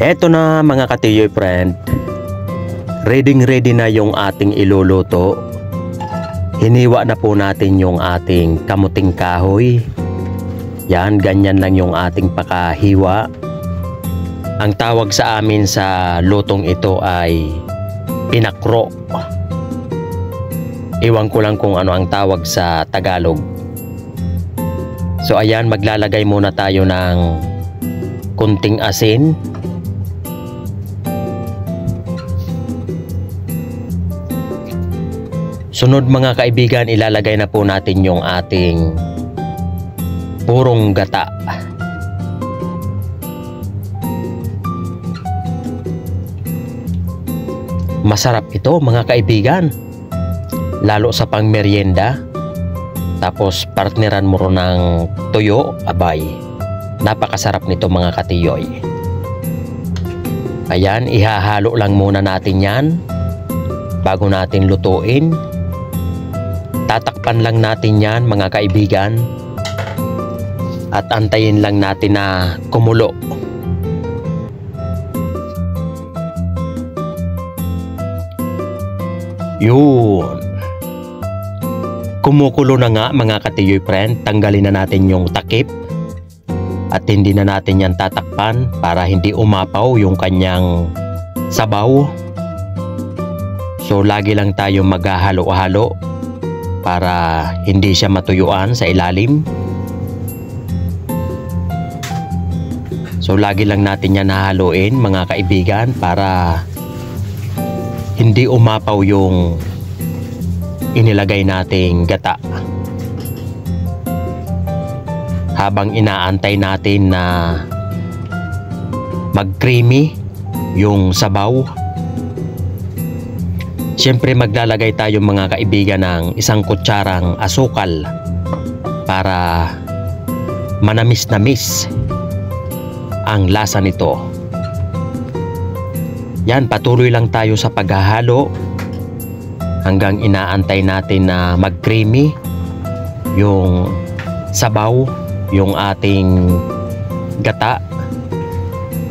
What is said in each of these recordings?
Eto na mga katiyoy friend, ready na yung ating iluluto. Hiniwa na po natin yung ating kamuting kahoy. Yan, ganyan lang yung ating pakahiwa. Ang tawag sa amin sa lutong ito ay pinakro. Iwan ko lang kung ano ang tawag sa Tagalog. So ayan, maglalagay muna tayo ng kunting asin. Sunod mga kaibigan, ilalagay na po natin yung ating purong gata. Masarap ito mga kaibigan, lalo sa pangmeryenda. Tapos partneran mo ron ng tuyo, abay, napakasarap nito mga katiyoy. Ayan, ihahalo lang muna natin yan bago natin lutuin. Tatakpan lang natin yan mga kaibigan at antayin lang natin na kumulo. Yun, kumukulo na nga mga katiyoy friend. Tanggalin na natin yung takip at hindi na natin yan tatakpan para hindi umapaw yung kanyang sabaw. So lagi lang tayo maghahalo-halo para hindi siya matuyuan sa ilalim. So lagi lang natin yan hahaluin mga kaibigan para hindi umapaw yung inilagay nating gata. Habang inaantay natin na mag-creamy yung sabaw, siyempre maglalagay tayo mga kaibigan ng isang kutsarang asukal para manamis-namis ang lasa nito. Yan, patuloy lang tayo sa paghahalo hanggang inaantay natin na mag-creamy yung sabaw, yung ating gata,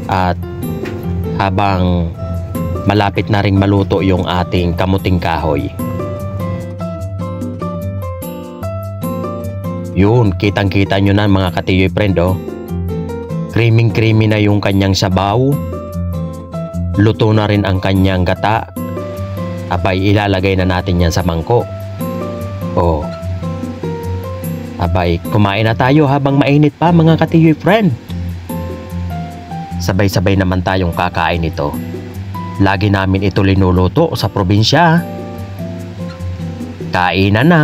at habang malapit na ring maluto yung ating kamuting kahoy. Yun, kitang-kita nyo na mga katiyoy friend, oh. Creamy na yung kanyang sabaw. Luto na rin ang kanyang gata. Abay, ilalagay na natin yan sa mangkok. Oh. Abay, kumain na tayo habang mainit pa mga katiyoy friend. Sabay-sabay naman tayong kakain ito. Lagi namin ito linuluto sa probinsya. Kainan na!